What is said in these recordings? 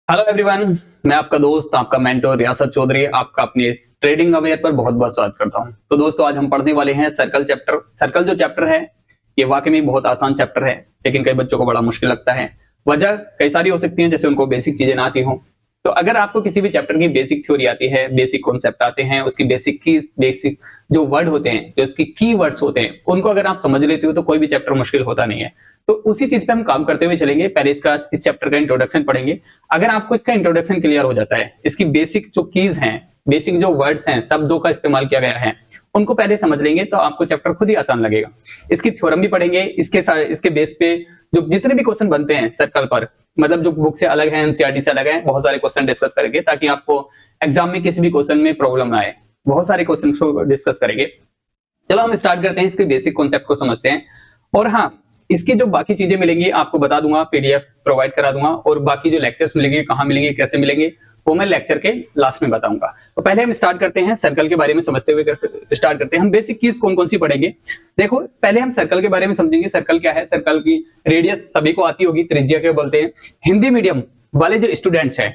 Hello everyone, मैं आपका दोस्त, आपका मेंटोर रियासत चौधरी आपका अपने इस ट्रेडिंग अवेयर पर बहुत बहुत स्वागत करता हूं। तो दोस्तों, आज हम पढ़ने वाले हैं सर्कल चैप्टर। सर्कल जो चैप्टर है ये वाकई में बहुत आसान चैप्टर है, लेकिन कई बच्चों को बड़ा मुश्किल लगता है। वजह कई सारी हो सकती है, जैसे उनको बेसिक चीजें ना आती हो। तो अगर आपको किसी भी चैप्टर की बेसिक थ्योरी आती है, बेसिक कॉन्सेप्ट आते हैं, उसकी बेसिक जो वर्ड होते हैं, जो इसकी की वर्ड्स होते हैं, उनको अगर आप समझ लेते हो तो कोई भी चैप्टर मुश्किल होता नहीं है। तो उसी चीज पे हम काम करते हुए चलेंगे। पहले इस चैप्टर का इंट्रोडक्शन पढ़ेंगे। अगर आपको इसका इंट्रोडक्शन क्लियर हो जाता है, इसकी बेसिक जो कीज हैं, बेसिक जो वर्ड्स हैं, शब्दों का इस्तेमाल किया गया है, उनको पहले समझ लेंगे तो आपको चैप्टर खुद ही आसान लगेगा। इसकी थ्योरम भी पढ़ेंगे। इसके बेस पे जो जितने भी क्वेश्चन बनते हैं सर्कल पर, मतलब जो बुक से अलग है, एनसीईआरटी से अलग है, बहुत सारे क्वेश्चन डिस्कस करेंगे ताकि आपको एग्जाम में किसी भी क्वेश्चन में प्रॉब्लम ना आए। बहुत सारे क्वेश्चन को डिस्कस करेंगे। चलो हम स्टार्ट करते हैं, इसके बेसिक कॉन्सेप्ट को समझते हैं। और हाँ, इसकी जो बाकी चीजें मिलेंगी आपको बता दूंगा, पीडीएफ प्रोवाइड करा दूंगा, और बाकी जो लेक्चर्स मिलेंगे, कहाँ मिलेंगे, कैसे मिलेंगे, वो मैं लेक्चर के लास्ट में बताऊंगा। तो पहले हम स्टार्ट करते हैं सर्कल के बारे में समझते हुए स्टार्ट करते हैं। हम बेसिक कीज कौन कौन सी पढ़ेंगे। देखो, पहले हम सर्कल के बारे में समझेंगे। सर्कल क्या है? सर्कल की रेडियस सभी को आती होगी, त्रिज्या के बोलते हैं। हिंदी मीडियम वाले जो स्टूडेंट्स हैं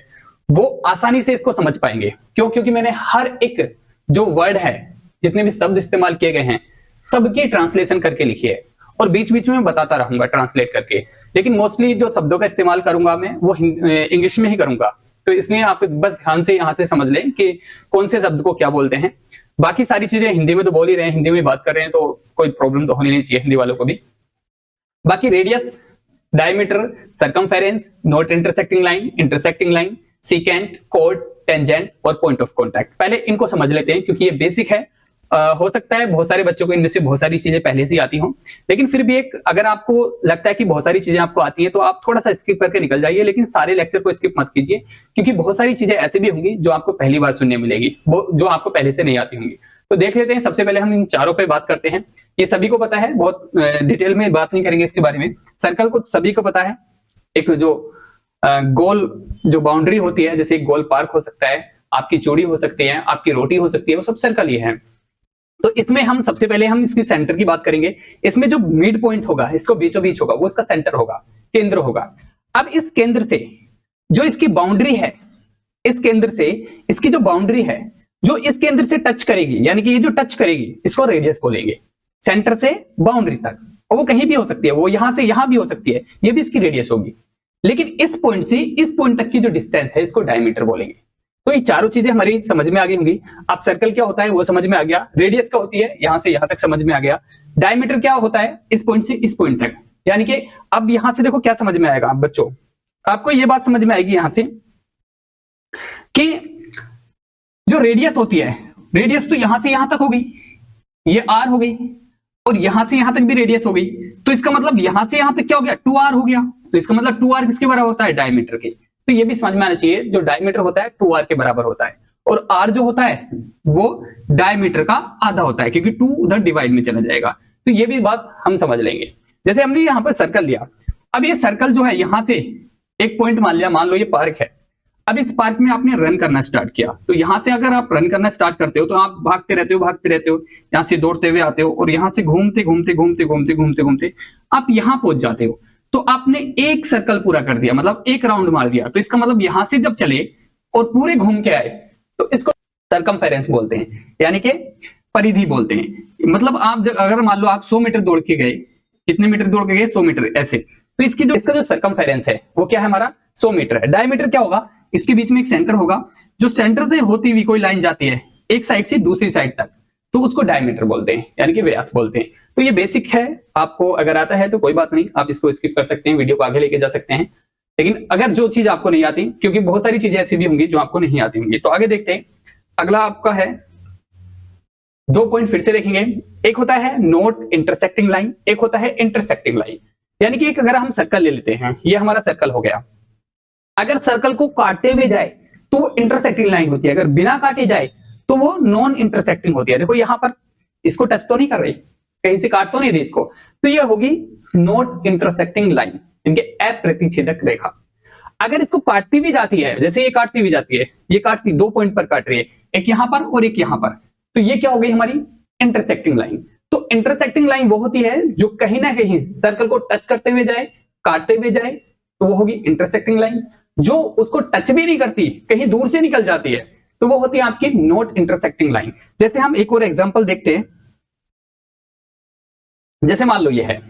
वो आसानी से इसको समझ पाएंगे। क्यों? क्योंकि मैंने हर एक जो वर्ड है, जितने भी शब्द इस्तेमाल किए गए हैं, सबकी ट्रांसलेशन करके लिखी है, और बीच बीच में बताता रहूंगा ट्रांसलेट करके। लेकिन मोस्टली जो शब्दों का इस्तेमाल करूंगा मैं वो इंग्लिश में ही करूंगा। तो इसलिए आप बस ध्यान से यहाँ से समझ लें कि कौन से शब्द को क्या बोलते हैं। बाकी सारी चीजें हिंदी में तो बोल ही रहे हैं, हिंदी में बात कर रहे हैं, तो कोई प्रॉब्लम तो होनी नहीं चाहिए हिंदी वालों को भी। बाकी radius, diameter, circumference, not intersecting line, secant, code, tangent और पॉइंट ऑफ कॉन्टैक्ट। पहले इनको समझ लेते हैं क्योंकि ये बेसिक है। हो सकता है बहुत सारे बच्चों को इनमें से बहुत सारी चीजें पहले से ही आती हों, लेकिन फिर भी एक अगर आपको लगता है कि बहुत सारी चीजें आपको आती है तो आप थोड़ा सा स्किप करके निकल जाइए, लेकिन सारे लेक्चर को स्किप मत कीजिए, क्योंकि बहुत सारी चीजें ऐसी भी होंगी जो आपको पहली बार सुनने मिलेगी, वो जो आपको पहले से नहीं आती होंगी। तो देख लेते हैं। सबसे पहले हम इन चारों पे बात करते हैं। ये सभी को पता है, बहुत डिटेल में बात नहीं करेंगे इसके बारे में। सर्कल को सभी को पता है। एक जो गोल जो बाउंड्री होती है, जैसे एक गोल पार्क हो सकता है, आपकी चूड़ी हो सकती है, आपकी रोटी हो सकती है, वो सब सर्कल ही है। तो इसमें हम सबसे पहले हम इसकी सेंटर की बात करेंगे। इसमें जो मिड पॉइंट होगा, इसको बीचों बीच होगा, वो इसका सेंटर होगा, केंद्र होगा। अब इस केंद्र से जो इसकी बाउंड्री है, इस केंद्र से इसकी जो बाउंड्री है, जो इस केंद्र से टच करेगी, यानी कि ये जो टच करेगी, इसको रेडियस बोलेंगे। सेंटर से बाउंड्री तक, और वो कहीं भी हो सकती है, वो यहां से यहां भी हो सकती है, ये भी इसकी रेडियस होगी। लेकिन इस पॉइंट से इस पॉइंट तक की जो डिस्टेंस है, इसको डायमीटर बोलेंगे। तो ये चारों चीजें हमारी समझ में आ गई होंगी। अब सर्कल क्या होता है वो समझ में आ गया, रेडियस क्या होती है यहां से यहां तक समझ में आ गया, डायमीटर क्या होता है इस पॉइंट से इस पॉइंट तक। यानी कि अब यहां से देखो क्या समझ में आएगा। आप बच्चों, आपको ये बात समझ में आएगी यहां से कि जो रेडियस होती है, रेडियस तो यहां से यहां तक हो गई, ये आर हो गई, और यहां से यहां तक भी रेडियस हो गई। तो इसका मतलब यहां से यहां तक क्या हो गया, 2r हो गया। तो इसका मतलब 2r किसके बराबर होता है, डायमीटर के। तो ये भी समझ में आना चाहिए, जो डायमीटर होता है 2r के बराबर होता है, और r जो होता है वो डायमीटर का आधा होता है, क्योंकि 2 उधर डिवाइड में चला जाएगा। तो ये भी बात हम समझ लेंगे। जैसे हमने यहाँ पर सर्कल लिया, अब ये सर्कल जो है यहां से एक पॉइंट मान लिया, मान लो ये पार्क है। अब इस पार्क में आपने रन करना स्टार्ट किया, तो यहां से अगर आप रन करना स्टार्ट करते हो तो आप भागते रहते हो, यहां से दौड़ते हुए आते हो, और यहां से घूमते घूमते घूमते घूमते घूमते घूमते आप यहां पहुंच जाते हो। तो आपने एक सर्कल पूरा कर दिया, मतलब एक राउंड मार दिया। तो इसका मतलब यहां से जब चले और पूरे घूम के आए तो इसको सर्कमफेरेंस बोलते हैं, यानी कि परिधि बोलते हैं। मतलब आप अगर मान लो आप 100 मीटर दौड़ के गए, कितने मीटर दौड़ के गए, 100 मीटर ऐसे, तो इसका जो सर्कमफेरेंस है वो क्या है, हमारा 100 मीटर है। डायमीटर क्या होगा, इसके बीच में एक सेंटर होगा, जो सेंटर से होती हुई कोई लाइन जाती है एक साइड से दूसरी साइड तक, तो उसको डायमीटर बोलते हैं, यानी कि व्यास बोलते हैं। तो ये बेसिक है, आपको अगर आता है तो कोई बात नहीं, आप इसको स्किप कर सकते हैं, वीडियो को आगे लेके जा सकते हैं। लेकिन अगर जो चीज आपको नहीं आती, क्योंकि बहुत सारी चीजें ऐसी भी होंगी जो आपको नहीं आती होंगी, तो आगे देखते हैं। अगला आपका है 2 पॉइंट फिर से देखेंगे। एक होता है नॉट इंटरसेक्टिंग लाइन, एक होता है इंटरसेक्टिंग लाइन। यानी कि एक अगर हम सर्कल ले लेते हैं, ये हमारा सर्कल हो गया, अगर सर्कल को काटते हुए जाए तो इंटरसेक्टिंग लाइन होती है, अगर बिना काटे जाए तो वो नॉन इंटरसेक्टिंग होती है। देखो यहां पर इसको टच तो नहीं कर रही, कहीं से काट तो नहीं रही इसको, तो ये होगी नॉट इंटरसेक्टिंग लाइन, इनके अप्रतिच्छेदक रेखा। अगर इसको काटती भी जाती है, जैसे ये काटती भी जाती है, ये काटती 2 पॉइंट पर काट रही है, एक यहां पर और एक यहां पर, तो ये क्या हो गई हमारी इंटरसेक्टिंग लाइन। तो इंटरसेक्टिंग लाइन वो होती है जो कहीं ना कहीं सर्कल को टच करते हुए जाए, काटते हुए जाए, तो वो होगी इंटरसेक्टिंग लाइन। जो उसको टच भी नहीं करती, कहीं दूर से निकल जाती है, तो वो होती है आपकी नॉट इंटरसेक्टिंग लाइन। जैसे हम एक और एग्जांपल देखते हैं, जैसे मान लो ये है,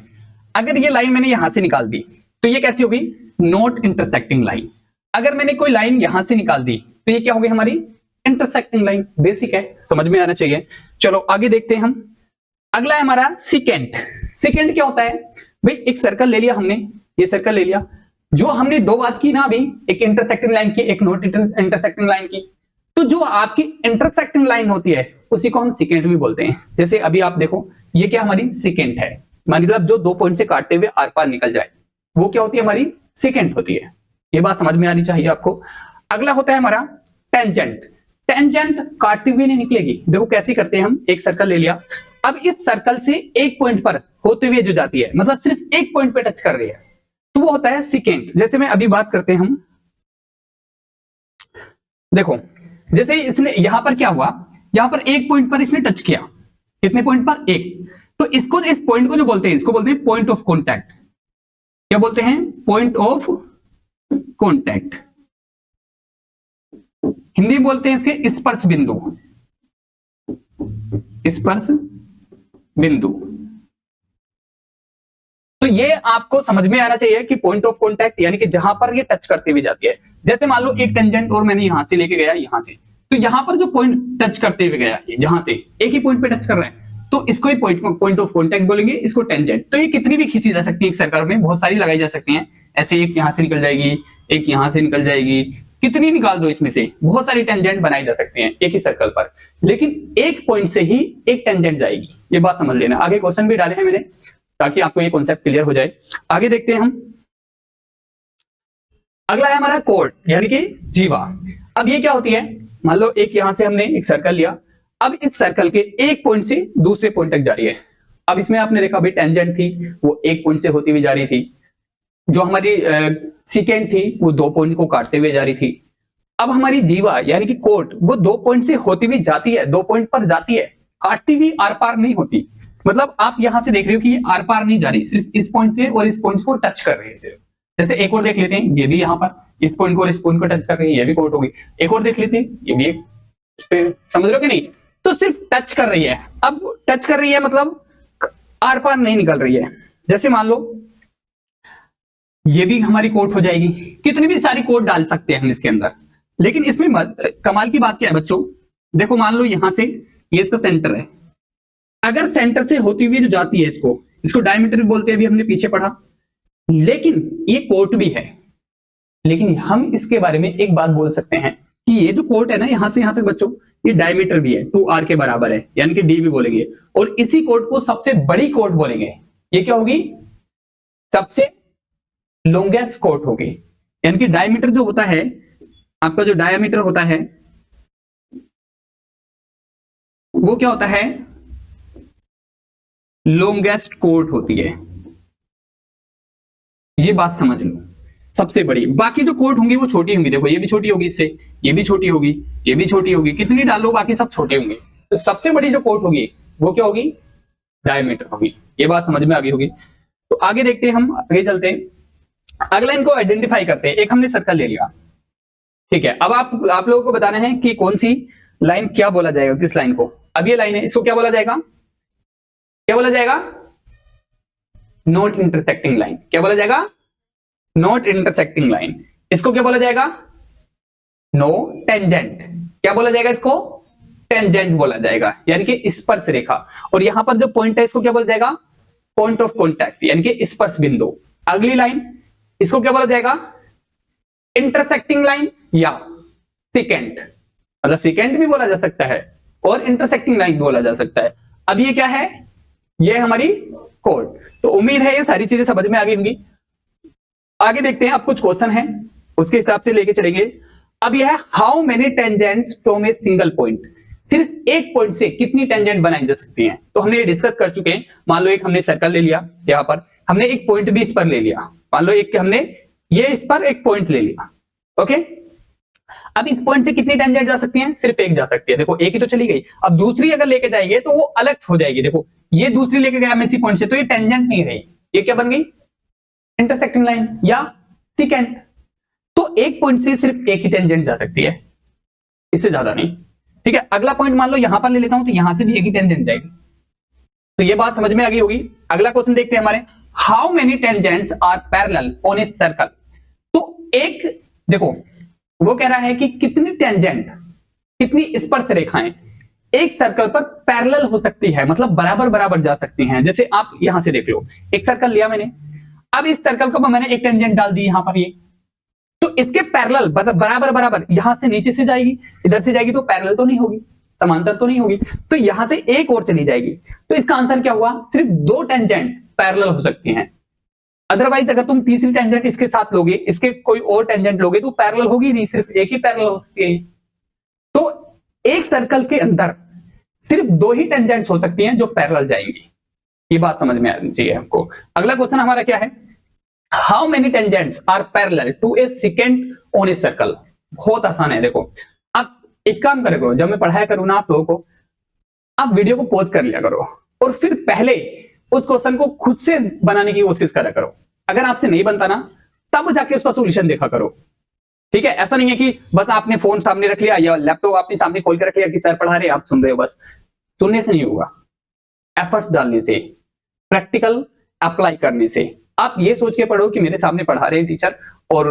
अगर ये लाइन मैंने यहां से निकाल दी तो ये कैसी होगी, नॉट इंटरसेक्टिंग लाइन। अगर मैंने कोई लाइन यहां से निकाल दी तो ये क्या होगी, हमारी इंटरसेक्टिंग लाइन। बेसिक है, समझ में आना चाहिए। चलो आगे देखते हैं हम। अगला है हमारा सिकेंट। सिकेंट क्या होता है भाई, एक सर्कल ले लिया हमने, ये सर्कल ले लिया, जो हमने दो बात की ना अभी, एक इंटरसेक्टिंग लाइन की, एक नॉट इंटरसेक्टिंग लाइन की, तो जो आपकी इंटरसेक्टिंग लाइन होती है उसी को हम सिकेंट भी बोलते हैं। जैसे अभी आप देखो, ये क्या हमारी सिकेंट है, मतलब जो दो पॉइंट से काटते हुए आर पार निकल जाए, वो क्या होती है, हमारी सिकेंट होती है। ये बात समझ में आनी चाहिए आपको। अगला होता है हमारा टेंजेंट। टेंजेंट काटती हुई नहीं निकलेगी। देखो कैसे करते हैं हम, एक सर्कल ले लिया, अब इस सर्कल से एक पॉइंट पर होते हुए जो जाती है, मतलब सिर्फ एक पॉइंट पे टच कर रही है, तो वो होता है सिकेंट। जैसे मैं अभी बात करते हैं हम, देखो जैसे इसने यहां पर क्या हुआ, यहां पर एक पॉइंट पर इसने टच किया, कितने पॉइंट पर, एक, तो इसको, इस पॉइंट को जो बोलते हैं, इसको बोलते हैं पॉइंट ऑफ कॉन्टैक्ट। क्या बोलते हैं, पॉइंट ऑफ कॉन्टैक्ट। हिंदी बोलते हैं इसके स्पर्श बिंदु, स्पर्श बिंदु। तो ये आपको समझ में आना चाहिए कि पॉइंट ऑफ कॉन्टैक्ट यानी कि जहां पर ये टच करती हुई जाती है। जैसे मान लो एक टेंजेंट और मैंने यहां से लेके गया, यहां से, तो यहां पर जो पॉइंट टच करते हुए गया, जहां से एक ही पॉइंट पे टच कर रहा है, तो इसको ही पॉइंट ऑफ कॉन्टैक्ट बोलेंगे, इसको टेंजेंट। तो ये कितनी भी खींची जा सकती है, एक सर्कल में बहुत सारी लगाई जा सकती हैं, ऐसे एक यहां से निकल जाएगी, एक यहां से निकल जाएगी, कितनी निकाल दो इसमें से, बहुत सारी टेंजेंट बनाई जा सकती हैं एक ही सर्कल पर, लेकिन एक पॉइंट से ही एक टेंजेंट जाएगी। ये बात समझ लेना। आगे क्वेश्चन भी डाले हैं मैंने ताकि आपको ये कॉन्सेप्ट क्लियर हो जाए। आगे देखते हैं हम। अगला है हमारा कोड यानी कि जीवा। अब ये क्या होती है, मान लो एक यहां से हमने एक सर्कल लिया, अब इस सर्कल के एक पॉइंट से दूसरे पॉइंट तक जा रही है। अब इसमें आपने देखा भाई टेंजेंट थी वो एक पॉइंट से होती हुई जा रही थी, जो हमारी सिकेंट थी वो दो पॉइंट को काटते हुए जा रही थी। अब हमारी जीवा यानी कि कोट वो दो पॉइंट से होती हुई जाती है, दो पॉइंट पर जाती है, काटती हुई आर पार नहीं होती। मतलब आप यहां से देख रहे हो कि ये आर पार नहीं जा रही, सिर्फ इस पॉइंट से और इस पॉइंट को टच कर रही है सिर्फ। जैसे एक और देख लेते हैं, ये भी यहाँ पर इस पॉइंट को और इस पॉइंट को टच कर रही है, ये भी कोट होगी। एक और देख लेते हैं, ये भी एक, समझ रहे हो कि नहीं, तो सिर्फ टच कर रही है। अब टच कर रही है मतलब आर पार नहीं निकल रही है। जैसे मान लो ये भी हमारी कोट हो जाएगी, कितनी भी सारी कोट डाल सकते हैं हम इसके अंदर, लेकिन इसमें कमाल की बात क्या है बच्चों, देखो मान लो यहां से ये इसका सेंटर है, अगर सेंटर से होती हुई जो जाती है इसको डायमीटर भी बोलते हैं, अभी हमने पीछे पढ़ा, लेकिन ये कोट भी है। लेकिन हम इसके बारे में एक बात बोल सकते हैं कि ये जो कोट है ना यहां से यहां तक बच्चों, ये डायमीटर भी है 2r के बराबर है, यानी कि डी भी बोलेंगे, और इसी कोट को सबसे बड़ी कोट बोलेंगे। ये क्या होगी, सबसे लॉन्गेस्ट कोट होगी। यानी कि डायमीटर जो होता है आपका, जो डायमीटर होता है वो क्या होता है, लॉन्गेस्ट कोट होती है। ये बात समझ लो, सबसे बड़ी। बाकी जो कोट होंगी वो छोटी होंगी, देखो ये भी छोटी होगी इससे, ये भी छोटी होगी, ये भी छोटी होगी, कितनी डालो बाकी सब छोटे होंगे। तो सबसे बड़ी जो कोट होगी वो क्या होगी, डायमीटर होगी। ये बात समझ में आ गई होगी। तो आगे देखते हैं, हम आगे चलते हैं, अगला इनको आइडेंटिफाई करते हैं। एक हमने सर्कल ले लिया, ठीक है, अब आप लोगों को बताना है कि कौन सी लाइन क्या बोला जाएगा, किस लाइन को। अब ये लाइन है, इसको क्या बोला जाएगा, क्या बोला जाएगा, नॉट इंटरसेक्टिंग लाइन। क्या बोला जाएगा, नॉट इंटरसेक्टिंग लाइन। इसको क्या बोला जाएगा, नो टेंजेंट। क्या बोला जाएगा इसको, टेंजेंट बोला जाएगा, यानी कि स्पर्श रेखा। और यहां पर जो पॉइंट है इसको क्या बोला जाएगा, पॉइंट ऑफ कॉन्टैक्ट, यानी कि स्पर्श बिंदु। अगली लाइन इसको क्या बोला जाएगा, इंटरसेक्टिंग लाइन या सिकेंट, मतलब सिकेंट भी बोला जा सकता है और इंटरसेक्टिंग लाइन बोला जा सकता है। अब ये क्या है, ये हमारी कोड। तो उम्मीद है ये सारी चीजें समझ में आ गई होंगी। आगे देखते हैं, अब कुछ क्वेश्चन है उसके हिसाब से लेके चलेंगे। अब यह है, how many tangents from a single point, सिर्फ एक पॉइंट से कितनी टेंजेंट बनाई जा सकती हैं। तो हमने ये डिस्कस कर चुके हैं। मान लो एक हमने सर्कल ले लिया, यहां पर हमने एक पॉइंट भी इस पर ले लिया, मान लो एक हमने ये इस पर एक पॉइंट ले लिया, ओके। अब इस पॉइंट से कितनी टेंजेंट जा सकती हैं, सिर्फ एक जा सकती है। देखो एक ही तो चली गई, अब दूसरी अगर लेके जाएंगे तो वो अलग हो जाएगी। देखो ये दूसरी लेके गया मैं इसी पॉइंट से, तो ये टेंजेंट नहीं रही, ये क्या बन गई, इंटरसेक्टिंग लाइन या सिकेंट। तो एक पॉइंट से सिर्फ एक ही टेंजेंट जा सकती है, इससे ज्यादा नहीं। ठीक है, अगला पॉइंट मान लो यहां पर ले लेता हूं, तो यहां से भी एक ही टेंजेंट जाएगी। तो ये बात समझ में आ गई होगी। अगला क्वेश्चन देखते हैं हमारे, how many tangents are parallel on a circle. तो एक देखो, वो कह रहा है कि कितनी टेंजेंट, कितनी स्पर्श रेखाएं एक सर्कल पर पैरेलल हो सकती है, मतलब बराबर बराबर जा सकती हैं। जैसे आप यहां से देख लो, एक सर्कल लिया मैंने, अब इस सर्कल को मैंने एक टेंजेंट डाल दी यहां पर, ये तो इसके पैरेलल बराबर बराबर यहां से नीचे से जाएगी, इधर से जाएगी, तो पैरेलल तो नहीं होगी, समांतर तो नहीं होगी, तो यहां से एक और चली जाएगी। तो इसका आंसर क्या हुआ, सिर्फ दो टेंजेंट पैरेलल हो सकती हैं। अदरवाइज अगर तुम तीसरी टेंजेंट इसके साथ लोगे, इसके कोई और टेंजेंट लोगे, तो पैरेलल होगी नहीं, सिर्फ एक ही पैरेलल हो सकती है। तो एक सर्कल के अंदर सिर्फ दो ही टेंजेंट्स हो सकती हैं जो पैरेलल जाएंगी। ये बात समझ में आनी चाहिए हमको। अगला क्वेश्चन हमारा क्या है, how many tangents are parallel to a second on a circle. बहुत आसान है, देखो आप एक काम करे करो, जब मैं पढ़ाया करूँ ना आप लोगों को, आप वीडियो को पॉज कर लिया करो और फिर पहले उस क्वेश्चन को खुद से बनाने की कोशिश करा करो। अगर आपसे नहीं बनता ना, तब जाके उसका सोल्यूशन देखा करो। ठीक है, ऐसा नहीं है कि बस आपने फोन सामने रख लिया या लैपटॉप आपने सामने खोल के रख लिया कि सर पढ़ा रहे आप सुन रहे हो, बस सुनने से नहीं होगा, एफर्ट्स डालने से, प्रैक्टिकल अप्लाई करने से। आप ये सोच के पढ़ो कि मेरे सामने पढ़ा रहे हैं टीचर और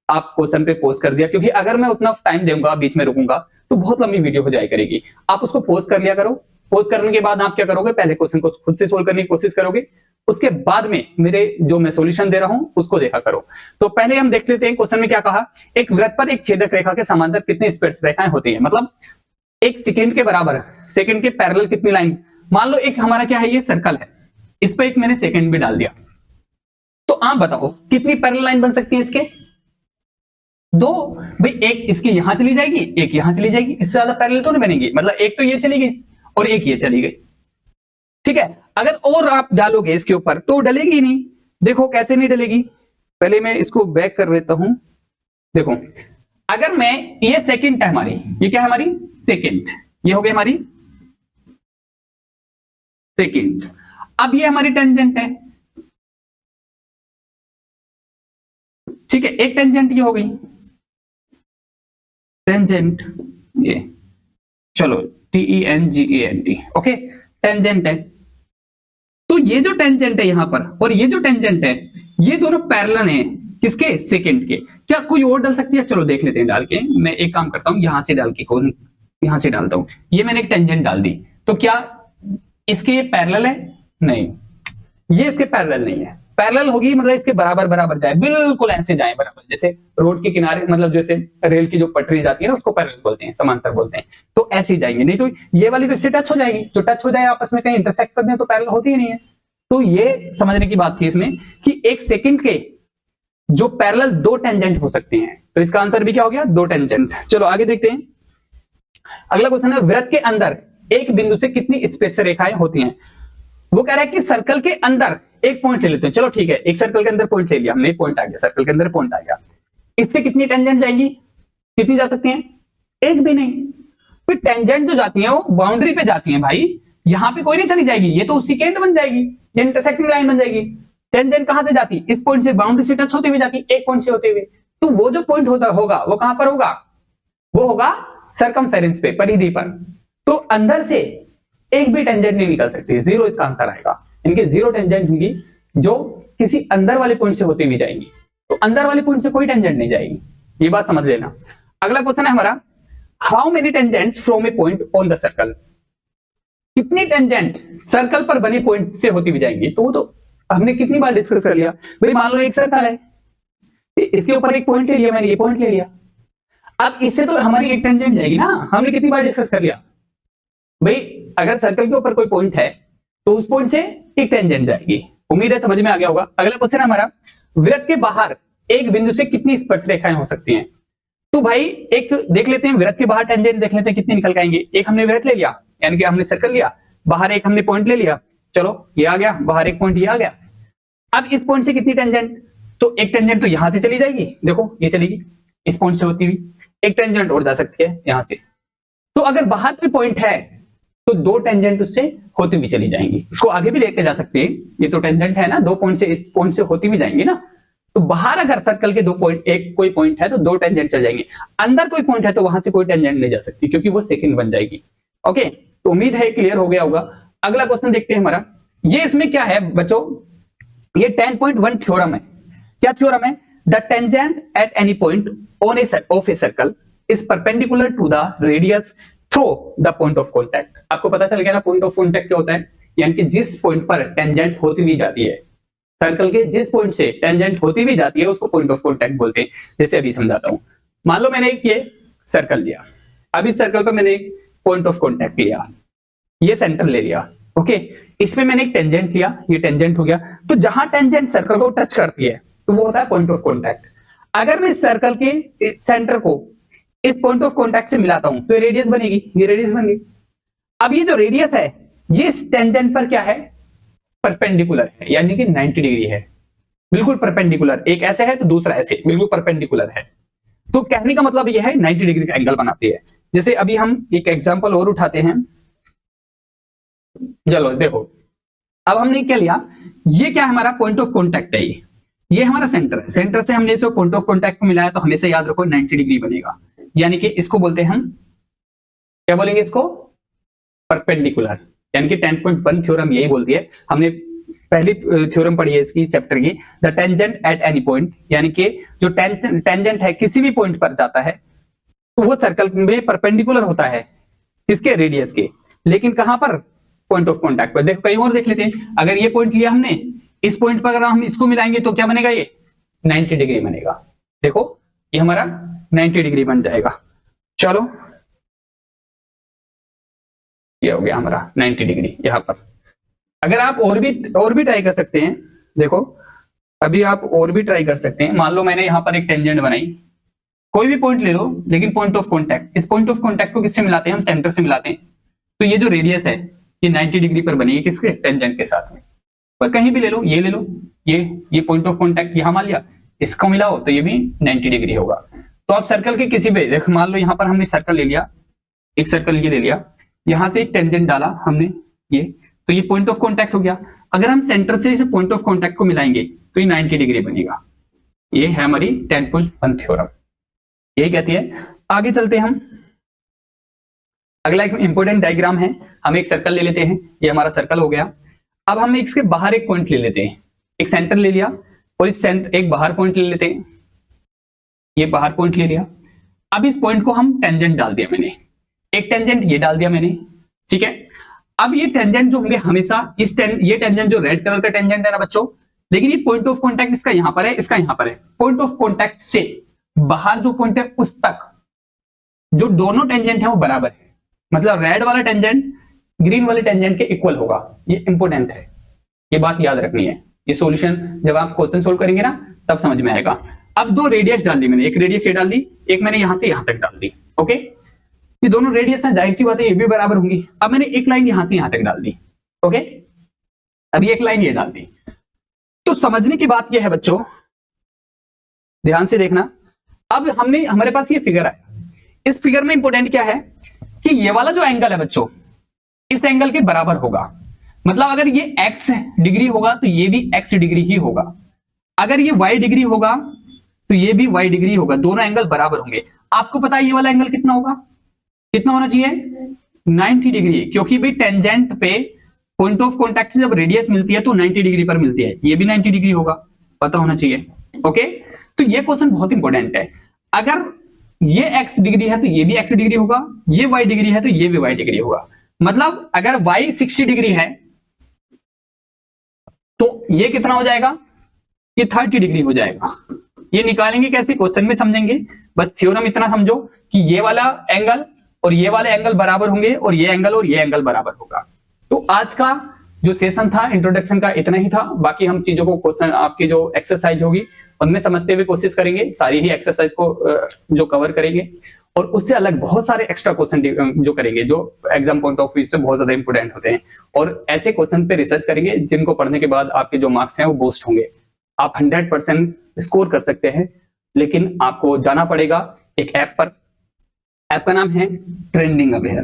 आप क्वेश्चन पे पोज कर दिया, क्योंकि अगर मैं उतना टाइम दूंगा बीच में रुकूंगा तो बहुत लंबी वीडियो हो जाया करेगी। आप उसको पोज कर लिया करो, पोज करने के बाद आप क्या करोगे, पहले क्वेश्चन को खुद से सोल्व करने की कोशिश करोगे, उसके बाद में मेरे जो मैं सॉल्यूशन दे रहा हूं उसको देखा करो। तो पहले हम देख लेते हैं क्वेश्चन में क्या कहा, एक वृत्त पर एक छेदक रेखा के समांतर कितनी स्पर्श रेखाएं होती है, मतलब एक सेकंड के बराबर, सेकंड के पैरेलल कितनी लाइन। मान लो एक हमारा क्या है, ये सर्कल है, इस पर एक मैंने सेकंड भी डाल दिया, तो आप बताओ कितनी पैरेलल लाइन बन सकती है इसके, दो। भाई एक इसकी यहां चली जाएगी, एक यहां चली जाएगी, इससे ज्यादा पैरेलल तो नहीं बनेगी, मतलब एक तो ये चली गई और एक ये चली गई। ठीक है, अगर और आप डालोगे इसके ऊपर तो डलेगी ही नहीं। देखो कैसे नहीं डलेगी, पहले मैं इसको बैक कर लेता हूं। देखो अगर मैं, ये सेकंड है हमारी, ये क्या है हमारी सेकंड, ये हो गई हमारी सेकंड। अब ये हमारी टेंजेंट है, ठीक है, एक टेंजेंट ये हो गई टेंजेंट, ये चलो TENGENT, ओके, टेंजेंट है। तो ये जो टेंजेंट है यहां पर और ये जो टेंजेंट है, ये दोनों पैरेलल हैं किसके, सेकंड के। क्या कोई और डाल सकती है, चलो देख लेते हैं डाल के। मैं एक काम करता हूं, यहां से डाल के, कौन यहां से डालता हूं, ये मैंने एक टेंजेंट डाल दी, तो क्या इसके ये पैरेलल है, नहीं, ये इसके पैरेलल नहीं है। पैरेलल होगी मतलब इसके बराबर बराबर जाए, बिल्कुल ऐसे जाए बराबर, जैसे रोड के किनारे, मतलब जैसे रेल की जो पटरी जाती है ना उसको पैरेलल बोलते हैं, समांतर बोलते हैं, तो ऐसे ही जाएंगे। नहीं तो ये वाली तो इससे टच हो जाएगी, जो टच हो जाए आपस में कहीं इंटरसेक्ट कर दें तो पैरेलल होती ही नहीं है। तो ये समझने की बात थी इसमें कि एक सेकंड के जो पैरेलल दो टेंजेंट हो सकते हैं, तो इसका आंसर भी क्या हो गया, दो टेंजेंट। चलो आगे देखते हैं। अगला क्वेश्चन है, वृत्त के अंदर एक बिंदु से कितनी स्पेस रेखाएं होती हैं। वो कह रहा है कि सर्कल के अंदर एक पॉइंट ले लेते हैं, चलो ठीक है, एक सर्कल के अंदर पॉइंट ले लिया हमने, पॉइंट आ गया, सर्कल के अंदर पॉइंट आ गया, इससे कितनी टेंजेंट जाएंगी, कितनी जा सकती हैं, एक भी नहीं। फिर टेंजेंट जो जाती है वो बाउंड्री पे जाती है भाई, यहां पे कोई नहीं चली जाएगी, ये तो सेकेंड बन जाएगी, ये इंटरसेक्टिंग लाइन बन जाएगी। टेंजेंट कहां से जाती, इस पॉइंट से, बाउंड्री से टच होते हुए जाती, एक पॉइंट से होते हुए। तो वो जो पॉइंट होता होगा वो कहां पर होगा, वो होगा सरकमफेरेंस पे, परिधि पर। तो अंदर से एक भी टेंजेंट नहीं निकल सकती, जीरो इसका आंसर आएगा। इनके जीरो टेंजेंट होंगी जो किसी अंदर वाले पॉइंट से होते हुए जाएंगी, तो अंदर वाले पॉइंट से कोई टेंजेंट नहीं जाएगी, ये बात समझ लेना। अगला क्वेश्चन है हमारा, how many tangents from A point on the circle. कितनी टेंजेंट सर्कल पर बने पॉइंट से होती हुई जाएंगी, तो वो तो हमने कितनी बार डिस्कस कर लिया। भाई मान लो एक सर्कल है, इसके ऊपर एक पॉइंट ले लिया मैंने, ये पॉइंट ले लिया, अब इससे तो हमारी एक टेंजेंट जाएगी ना, हमने कितनी बार डिस्कस कर लिया। भाई अगर सर्कल के ऊपर कोई पॉइंट है तो उस पॉइंट से एक टेंजेंट जाएगी। उम्मीद है समझ में आ गया होगा। अगला क्वेश्चन हमारा, वृत्त के बाहर एक बिंदु से कितनी स्पर्श रेखाएं हो सकती हैं। तो भाई एक देख लेते हैं, वृत्त के बाहर टेंजेंट देख लेते हैं कितनी निकल आएंगे। एक हमने वृत्त ले लिया, यानी कि हमने सर्कल लिया, बाहर एक हमने पॉइंट ले लिया, चलो ये आ गया, बाहर एक पॉइंट ये आ गया। अब इस पॉइंट से कितनी टेंजेंट, तो एक टेंजेंट तो यहां से चली जाएगी, देखो ये चलेगी इस पॉइंट से होती हुई, एक टेंजेंट और जा सकती है यहां से। तो अगर बाहर कोई पॉइंट है तो दो टेंजेंट उससे होती हुई चली जाएंगी। इसको आगे भी लेके जा सकते हैं, ये तो टेंजेंट है ना, दो पॉइंट से इस पॉइंट से होती हुई जाएंगी ना, तो बाहर अगर सर्कल के 2 पॉइंट, एक कोई पॉइंट है तो 2 टेंजेंट चल जाएंगे, अंदर कोई पॉइंट है तो वहां से कोई टेंजेंट नहीं जा सकती क्योंकि वो सेकंड बन जाएगी। ओके, तो उम्मीद है क्लियर हो गया होगा। अगला क्वेश्चन देखते हैं हमारा। ये इसमें क्या है बच्चों, ये 10.1 थ्योरम है। क्या थ्योरम है? The tangent at any point on of a circle is perpendicular to the radius through the point of contact. आपको पता चल गया ना पॉइंट ऑफ कॉन्टैक्ट क्या होता है, यानी कि जिस पॉइंट पर टेंजेंट होती हुई जाती है, सर्कल के जिस पॉइंट से टेंजेंट होती हुई जाती है उसको पॉइंट ऑफ कॉन्टैक्ट बोलते हैं। जैसे अभी समझाता हूं, मान लो मैंने एक ये सर्कल लिया, अब इस सर्कल पर मैंने एक पॉइंट ऑफ कॉन्टैक्ट लिया, ये सेंटर ले लिया। ओके, इसमें मैंने एक टेंजेंट लिया, ये टेंजेंट हो गया। तो जहां टेंजेंट सर्कल को टच करती है तो वो होता है पॉइंट ऑफ कॉन्टैक्ट। अगर मैं सर्कल के सेंटर को इस पॉइंट ऑफ कॉन्टैक्ट से मिलाता हूं तो ये रेडियस बनेगी, ये रेडियस बन गई। अब ये जो रेडियस है ये इस टेंजेंट पर क्या है, परपेंडिकुलर है, यानी कि 90 डिग्री है, बिल्कुल परपेंडिकुलर। एक ऐसे है तो दूसरा ऐसे, बिल्कुल परपेंडिकुलर है। तो कहने का मतलब यह है 90 डिग्री का एंगल बनाती है। जैसे अभी हम एक एग्जांपल और उठाते हैं, चलो देखो, अब हमने क्या लिया, ये क्या है हमारा पॉइंट ऑफ कॉन्टैक्ट है, ये हमारा सेंटर है। सेंटर से हमने इसको पॉइंट ऑफ कॉन्टैक्ट को मिलाया तो हमेशा याद रखो 90 डिग्री बनेगा, यानी कि इसको बोलते हैं हम, क्या बोलेंगे इसको, परपेंडिकुलर। यानी कि 10.1 थ्योरम यही बोलती है। हमने पहली थ्योरम पढ़ी है इसकी चैप्टर की, the tangent at any point, यानी कि जो टेंजेंट है किसी भी पॉइंट पर जाता है तो वो सर्कल में परपेंडिकुलर होता है, किसके, रेडियस के। लेकिन कहां पर, पॉइंट ऑफ कॉन्टैक्ट पर। देखो कहीं और देख लेते हैं, अगर ये पॉइंट लिया हमने, इस पॉइंट पर अगर हम इसको मिलाएंगे तो क्या बनेगा, ये 90 डिग्री बनेगा। देखो ये हमारा 90 डिग्री बन जाएगा। चलो ये हो गया हमारा 90 डिग्री यहां पर। अगर आप और भी ट्राई कर सकते हैं, देखो अभी आप और भी ट्राई कर सकते हैं। मान लो मैंने यहां पर एक टेंजेंट बनाई, कोई भी पॉइंट ले लो, लेकिन पॉइंट ऑफ कॉन्टैक्ट, इस पॉइंट ऑफ कॉन्टैक्ट को किससे मिलाते हैं, हम सेंटर से मिलाते हैं। तो ये जो रेडियस है ये 90 डिग्री पर बनेगी, किसके, टेंजेंट के साथ में। पर कहीं भी ले लो, ये ले लो, ये पॉइंट ऑफ कॉन्टैक्ट यहां मान लिया, इसको मिलाओ तो ये भी 90 डिग्री होगा। तो आप सर्कल के किसी भी, देख मान लो यहां पर हमने सर्कल ले लिया, एक सर्कल ये ले लिया, यहां से एक टेंजेंट डाला हमने, ये तो ये पॉइंट ऑफ कॉन्टैक्ट हो गया। अगर हम सेंटर से पॉइंट ऑफ कॉन्टैक्ट को मिलाएंगे तो ये 90 डिग्री बनेगा। ये है हमारी 10.1 थ्योरम, यही कहती है। आगे चलते हैं हम, अगला एक इंपॉर्टेंट डायग्राम है। हम एक सर्कल ले लेते हैं, ये हमारा सर्कल हो गया। अब हम इसके बाहर एक पॉइंट ले लेते हैं, एक सेंटर ले लिया और इस सेंटर एक बाहर पॉइंट ले लेते हैं, ये बाहर पॉइंट ले लिया। अब इस पॉइंट को हम टेंजेंट डाल दिया मैंने, एक टेंजेंट ये डाल दिया मैंने, ठीक है। अब ये टेंजेंट जो होंगे हमेशा ये टेंजेंट जो रेड कलर का टेंजेंट है ना बच्चों, लेकिन ये पॉइंट ऑफ कॉन्टैक्ट इसका यहां पर है, इसका यहां पर है। पॉइंट ऑफ कॉन्टैक्ट से बाहर जो पॉइंट है उस तक जो दोनों टेंजेंट है वो बराबर है, मतलब रेड वाला टेंजेंट ग्रीन वाले टेंजेंट के इक्वल होगा। ये इंपॉर्टेंट है, ये बात याद रखनी है। ये सॉल्यूशन जब आप क्वेश्चन सोल्व करेंगे ना तब समझ में आएगा। अब 2 रेडियस डाल दी मैंने, एक रेडियस ये डाल दी, एक मैंने यहां से यहां तक डाल दी। ओके, ये दोनों रेडियस है, जाहिर सी बात है ये भी बराबर होंगी। अब मैंने एक लाइन यहां से यहां तक डाल दी। ओके, अभी एक लाइन ये डाल दी। तो समझने की बात यह है बच्चों, ध्यान से देखना। अब हमारे पास ये फिगर है, इस फिगर में इंपॉर्टेंट क्या है कि ये वाला जो एंगल है बच्चों इस एंगल के बराबर होगा। मतलब अगर ये x डिग्री होगा तो ये भी x डिग्री ही होगा, अगर ये y डिग्री होगा तो ये भी y डिग्री होगा, दोनों एंगल बराबर होंगे। आपको पता है ये वाला एंगल कितना होगा, कितना होना चाहिए, 90 डिग्री, क्योंकि भी टेंजेंट पे पॉइंट ऑफ कॉन्टैक्ट से जब रेडियस मिलती है तो 90 डिग्री पर मिलती है, ये भी 90 डिग्री होगा, पता होना चाहिए। ओके, तो ये क्वेश्चन बहुत इंपॉर्टेंट है। अगर ये x डिग्री है तो ये भी x डिग्री होगा, ये y डिग्री है तो ये भी y डिग्री होगा। मतलब अगर y 60 डिग्री है तो ये कितना हो जाएगा, ये 30 डिग्री हो जाएगा। ये निकालेंगे कैसे, क्वेश्चन में समझेंगे। बस थ्योरम इतना समझो कि ये वाला एंगल और ये वाले एंगल बराबर होंगे और ये एंगल बराबर होगा। तो आज का जो सेशन था इंट्रोडक्शन का इतना ही था। बाकी हम चीजों को क्वेश्चन आपकी जो एक्सरसाइज होगी उनमें समझते हुए कोशिश करेंगे, सारी ही एक्सरसाइज को जो कवर करेंगे और उससे अलग बहुत सारे एक्स्ट्रा क्वेश्चन जो करेंगे जो एग्जाम पॉइंट ऑफ व्यू से बहुत ज्यादा इंपोर्टेंट होते हैं। और ऐसे क्वेश्चन पे रिसर्च करेंगे जिनको पढ़ने के बाद आपके जो मार्क्स हैं वो बूस्ट होंगे। आप 100% स्कोर कर सकते हैं, लेकिन आपको जाना पड़ेगा एक ऐप पर। ऐप का नाम है ट्रेंडिंग अवेयर।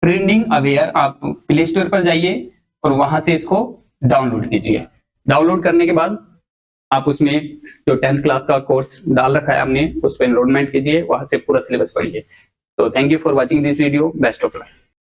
ट्रेंडिंग अवेयर, आप प्ले स्टोर पर जाइए और वहां से इसको डाउनलोड कीजिए। डाउनलोड करने के बाद आप उसमें जो 10th क्लास का कोर्स डाल रखा है आपने उस पर एनरोलमेंट कीजिए, वहां से पूरा सिलेबस पढ़िए। तो thank you for watching this video, best of luck.